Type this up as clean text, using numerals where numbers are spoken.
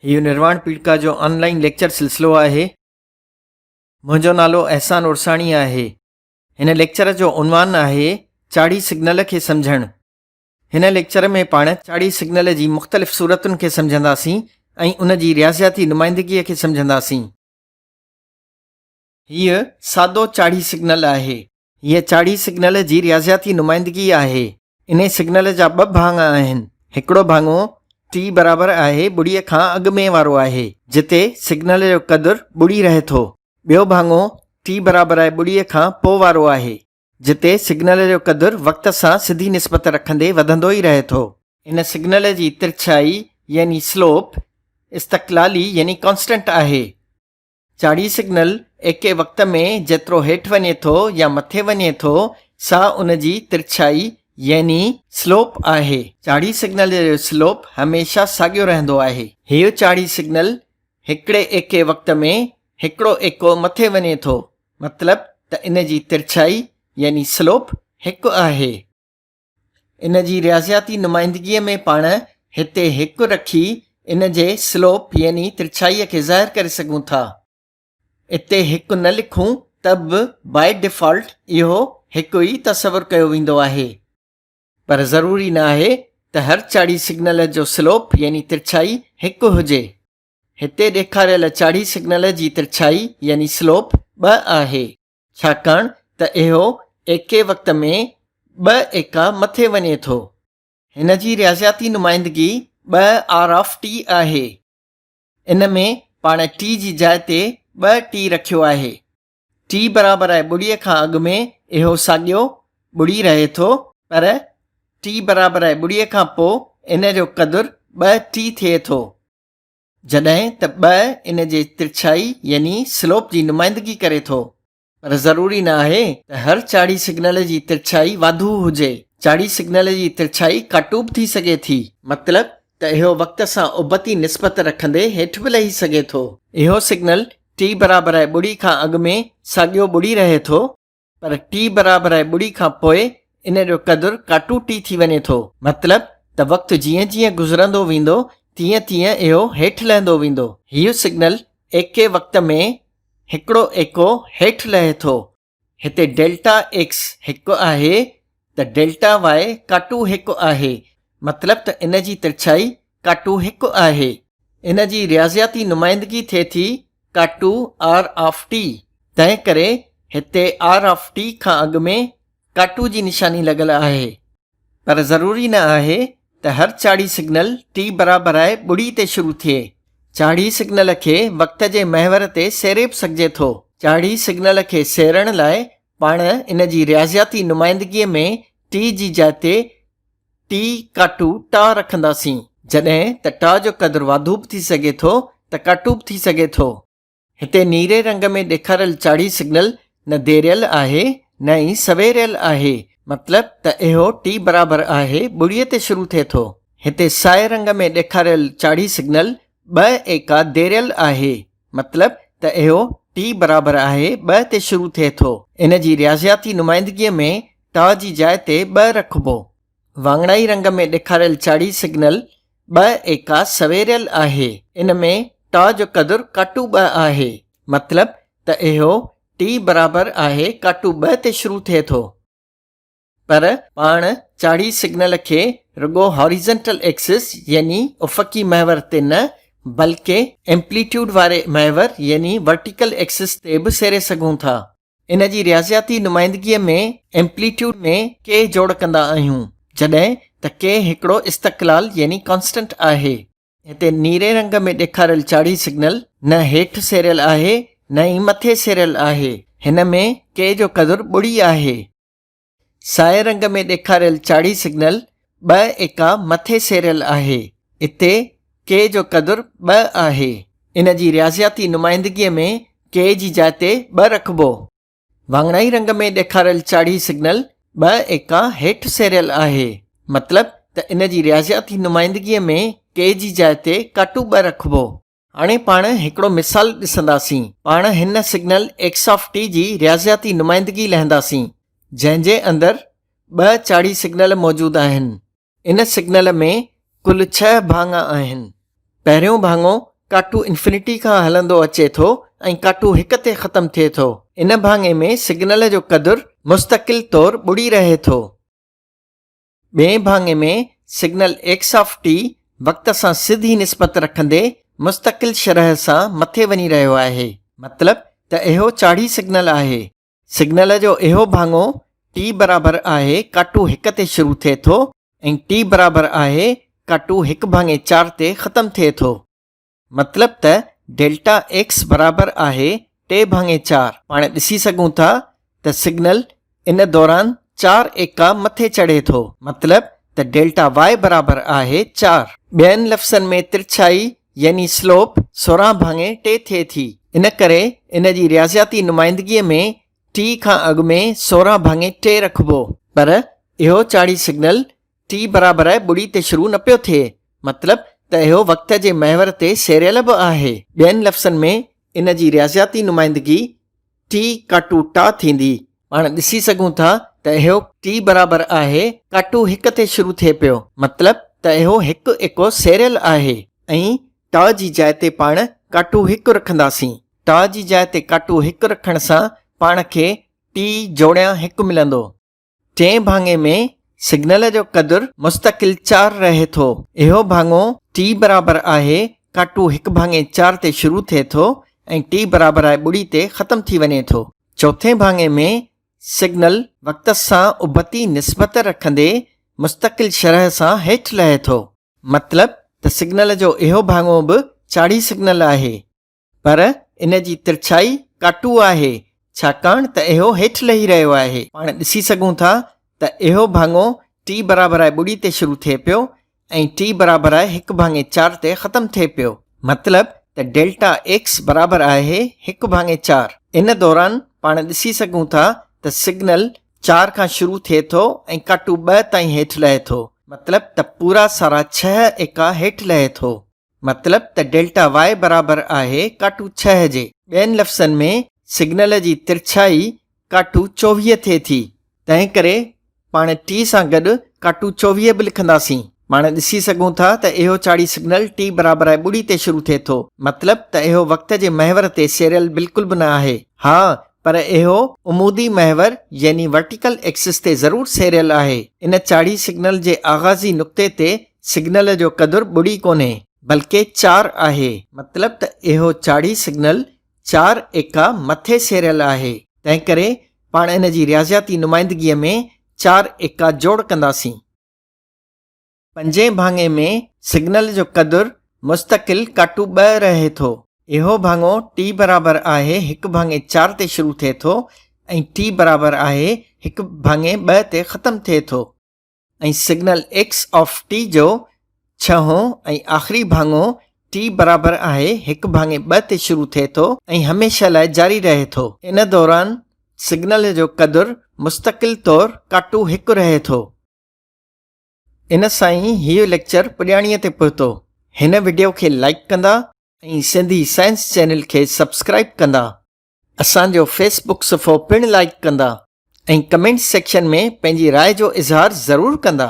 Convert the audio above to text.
हीउ निर्वाण पीड़िका जो ऑनलाइन लेक्चर सिलसिलो आहे। मुंहिंजो नालो अहसान उरसाणी आहे। हिन लेक्चर जो उनवान आहे चाड़ी सिग्नल खे सम्झणु। हिन लेक्चर में पाण चाड़ी सिग्नल जी मुख़्तलिफ़ सूरतुनि खे सम्झंदासीं ऐं उन जी रियाज़ियाती नुमाइंदगीअ खे सम्झंदासीं। हीअ सादो चाड़ी सिग्नल आहे। हीअ चाड़ी सिग्नल जी रियाज़ियाती नुमाइंदगी आहे। इन सिग्नल जा ॿ भाङ आहिनि। हिकिड़ो भाङो T बराबर आहे ॿुड़ीअ खां अॻु में वारो आहे, जिते सिग्नल जो क़दुरु ॿुड़ी रहे थो। ॿियो भाङो T बराबर आहे ॿुड़ीअ खां पोइ वारो आहे, जिते सिग्नल जो क़दुरु वक़्त सां सिधी निस्बत रखंदे वधंदो ई रहे थो। इन सिग्नल जी तिरछाई यानी स्लोप इस्तक़लाली यानी कॉन्स्टेंट आहे। चाड़ी सिग्नल एके वक़्त में जेतिरो हेठि वञे थो या मथे वञे थो, सा उन जी तिरछाई यानी स्लोप आहे। चाड़ी सिग्नल जो स्लोप हमेशा साॻियो रहंदो आहे। हीउ चाड़ी सिग्नल हिकिड़े एके वक़्त में हिकिड़ो एको मथे वञे थो, मतिलब त इन जी तिरछाई यानी स्लोप हिकु आहे। इन जी रियाज़ियाती नुमाइंदगीअ में पाण हिते हिकु रखी इन जे स्लोप यानी तिरछाईअ खे ज़ाहिर करे सघूं था। इते हिकु न लिखूं त बि बाय डिफ़ॉल्ट इहो हिकु ई तसवुरु कयो वेंदो आहे, पर ज़रूरी न आहे त हर चाड़ी सिग्नल जो स्लोप यानी तिरछाई हिकु हुजे। हिते ॾेखारियल चाड़ी सिग्नल जी तिरछाई यानी स्लोप 2 आहे, छाकाणि त इहो एके वक़्त में 2 एका मथे वञे थो। हिन जी रियाज़ियाती नुमाइंदगी 2r ऑफ t आहे। इन में पाण t जी जाइ ते 2t रखियो आहे। t बराबर आहे ॿुड़ीअ खां अॻु में इहो साॻियो ॿुड़ी रहे थो, पर t बराबर आहे ॿुड़ीअ खां पोइ इन जो क़दुरु 2t थिए थो, जॾहिं त 2 इन जे तिरछाई यानी स्लोप जी नुमाइंदगी करे थो। पर ज़रूरी न आहे त हर चाड़ी सिग्नल जी तिरछाई वाधू हुजे। चाड़ी सिग्नल जी तिरछाई काटू बि थी सघे थी, मतिलब त इहो वक़्त सां उबती निस्बत रखंदे हेठि बि लही सघे थो। इहो सिग्नल t बराबर आहे ॿुड़ी खां अॻु में साॻियो ॿुड़ी रहे थो, पर t बराबर आहे ॿुड़ी खां पोइ इन जो क़दुरु काटू t थी वञे थो, मतिलब त वक़्तु जीअं जीअं गुज़रंदो वेंदो तीअं तीअं इहो हेठि लहंदो वेंदो। हीउ सिग्नल एके वक़्त में हिकिड़ो एको हेठि लहे थो। हिते डेल्टा x हिकु आहे त डेल्टा y काटू हिकु आहे, मतिलब त इन जी तिरछाई काटू हिकु आहे। इन जी रियाज़ियाती नुमाइंदगी थिए थी काटू r ऑफ t। तंहिं करे हिते r ऑफ t खां अॻु में काटू जी निशानी लॻल आहे, पर ज़रूरी न आहे त हर चाड़ी सिग्नल t बराबर आहे ॿुड़ी ते शुरू थिए। चाड़ी सिग्नल खे वक़्त जे महवर ते सेरे बि सघिजे थो। चाड़ी सिग्नल खे सेरण लाइ पाण इन जी रियाज़ियाती नुमाइंदगीअ में t जी जाइ ते t काटू टा रखंदासीं। जॾहिं त टा जो क़दुरु वाधू बि थी सघे थो त काटू बि थी सघे थो। हिते नीरे रंग में ॾेखारियल चाड़ी सिग्नल न देरियल आहे न ई सवेरियल आहे, मतिलब त इहो t बराबर आहे ॿुड़ीअ ते शुरू थिए थो। हिते साए रंग में ॾेखारियल चाड़ी सिग्नल 2 एका देरियल आहे, मतिलब त इहो t बराबर आहे 2 ते शुरू थिए थो। इन जी रियाज़ियाती नुमाइंदगीअ में टा जी जाइ ते 2 रखिबो। वाङणाई रंग में ॾेखारियल चाड़ी सिग्नल 2 एका सवेरियल आहे। इन में टा जो क़दुरु काटू 2 आहे, मतिलब त इहो t बराबर आहे काटू 2 ते शुरू थिए थो। पर पाण चाड़ी सिग्नल खे रुगो हॉरिज़ॉन्टल एक्सिस यानी उफ़क़ी महवर ते न, बल्कि एम्पलीट्यूड वारे महवर यानी वर्टिकल एक्सिस ते बि सेरे सघूं था। इन जी रियाज़ियाती नुमाइंदगीअ में एम्पलीट्यूड में k जोड़ कंदा आहियूं, जॾहिं त k हिकिड़ो इस्तक़लाल यानी कॉन्स्टेंट आहे। हिते नीरे रंग में ॾेखारियल चाड़ी सिग्नल न हेठि सेरियल आहे न ई मथे सेरियल आहे। हिन में k जो क़दुरु ॿुड़ी आहे। साए रंग में ॾेखारियल चाड़ी सिग्नल 2 एका मथे सेरियल आहे। इते k जो क़दुरु 2 आहे। इन जी रियाज़ियाती नुमाइंदगीअ में k जी जाइ ते 2 रखिबो। वाङणाई रंग में ॾेखारियल चाड़ी सिग्नल 2 एका हेठि सेरियल आहे, मतिलब त इन जी रियाज़ियाती नुमाइंदगीअ में k जी जाइ ते काटू 2 रखिबो। हाणे पाण हिकिड़ो मिसाल ॾिसंदासीं। पाण हिन सिग्नल x ऑफ t जी रियाज़ियाती नुमाइंदगी लहंदासीं, जंहिंजे अंदरि 2 चाड़ी सिग्नल मौजूदु आहिनि। इन सिग्नल में कुल 6 भाङ आहिनि। पहिरियों भाङो काटू इंफिनिटी खां हलंदो अचे थो ऐं काटू हिक ते ख़तमु थिए थो। इन भाङे में सिग्नल जो क़दुरु मुस्तक़िल तौरु बुॾी रहे थो। ॿिए भाङे में सिग्नल एक्स ऑफ टी वक़्त सां सिधी निस्बत रखंदे मुस्तक़िल शरह सां मथे वञी रहियो आहे। मतिलब त इहो चाढ़ी सिग्नल आहे। सिग्नल जो इहो भाङो टी बराबरि आहे काटू हिक ते शुरू थिए थो ऐं टी बराबरि आहे काटू 1/4 ते ख़तमु थिए थो। मतिलब त डेल्टा एक्स बराबरि आहे 2/4। पाण ॾिसी सघूं था त सिग्नल इन दौरान 4 एका मथे चढ़े थो। मतिलब त डेल्टा वाई बराबरि आहे 4। ॿियनि लफ़्ज़नि में तिरछाई यानी स्लोप 16/2 थिए थी। इन करे इन जी रियाज़ियाती नुमाइंदगीअ में टी खां अॻु में 16/2 रखिबो। पर इहो चाढ़ी सिग्नल टी बराबरि आहे ॿुड़ी ते शुरू न पियो थिए। मतिलब त इहो वक़्त जे महवर ते सेरियल बि आहे। ॿियनि लफ़्ज़नि में इन जी रियाज़ियाती नुमाइंदगी टी काटू टा थींदी। पाण ॾिसी सघूं था त इहो टी बराबरि आहे काटू हिक ते शुरू थिए पियो। मतिलब त इहो हिकु इको सेरियल आहे ऐं टा जी जाइ ते पाण काटू हिकु रखंदासीं। टा जी जाइ ते काटू हिकु रखण सां पाण खे टी जोड़ियां हिकु मिलंदो। टिएं भाङे में सिग्नल जो क़दुरु मुस्तक़िल 4 रहे थो। इहो भाङो टी बराबरि आहे काटू 1/4 ते शुरू थिए थो ऐं टी बराबरि आहे ॿुड़ी ते ख़तमु थी वञे थो। चौथे भाङे में सिग्नल वक़्त सां उबती निस्बत रखंदे मुस्तक़िल शरह सां हेठि लहे थो। मतिलब त सिग्नल जो इहो भाङो बि चाढ़ी सिग्नल आहे, पर इन जी तिरछाई काटू आहे छाकाणि त इहो हेठि लही रहियो आहे। पाण ॾिसी सघूं था त इहो भाङो टी बराबरि आहे ॿुड़ी ते शुरू थिए पियो ऐं टी बराबरि आहे 1/4 ते ख़तमु थिए पियो। मतिलब त डेल्टा एक्स बराबरि आहे 1/4। इन दौरान पाण ॾिसी सघूं था त सिग्नल 4 खां शुरू थिए थो ऐं काटू 2 ताईं हेठि लहे थो। मतिलब त पूरा सारा 6 एका हेठि लहे थो। मतिलब त डेल्टा वाई बराबरि आहे काटू 6 जे। ॿियनि लफ़्ज़नि में सिग्नल जी तिरछाई काटू 24 थिए थी। तंहिं करे पाण टी सां गॾु काटू 24 बि लिखंदासीं। पाण ॾिसी सघूं था त इहो चाढ़ी सिग्नल टी बराबरि आहे ॿुड़ी ते शुरू थिए थो। मतिलब त इहो वक़्त जे महवर ते सेरियल बिल्कुलु बि न आहे। हा, पर इहो उमूदी महवर यानी वर्टिकल एक्सिस ते ज़रूरु सेरियल आहे। इन चाढ़ी सिग्नल जे आगाज़ी नुक़्ते ते सिग्नल जो क़दुरु ॿुड़ी कोन्हे बल्कि 4 आहे। मतिलब त इहो चाढ़ी सिग्नल 4 एका मथे सेरियल आहे। तंहिं करे पाण इन जी रियाज़ियाती नुमाइंदगीअ में 4 एका जोड़ कंदासीं। पंजें भाङे में सिग्नल जो क़दुरु मुस्तक़िल काटू 2 रहे थो। इहो भाङो टी बराबरि आहे 1/4 ते शुरू थिए थो ऐं टी बराबरि आहे 1/2 ते ख़तमु थिए थो ऐं सिग्नल एक्स ऑफ टी जो छहों ऐं आख़िरी भाङो टी बराबरि आहे 1/2 ते शुरू थिए थो ऐं हमेशह लाइ जारी रहे थो। इन दौरान सिग्नल जो क़दुरु मुस्तक़िल तौरु काटू 1 रहे थो। इन सां ई हीउ लेक्चर पुॼाणीअ ते पहुतो। हिन वीडियो खे लाइक कंदा ऐं सिंधी साइंस चैनल खे सब्सक्राइब कंदा। असांजो फेसबुक सफ़ो पिणु लाइक कंदा ऐं कमेंट सेक्शन में पंहिंजी राय जो इज़हार ज़रूरु कंदा।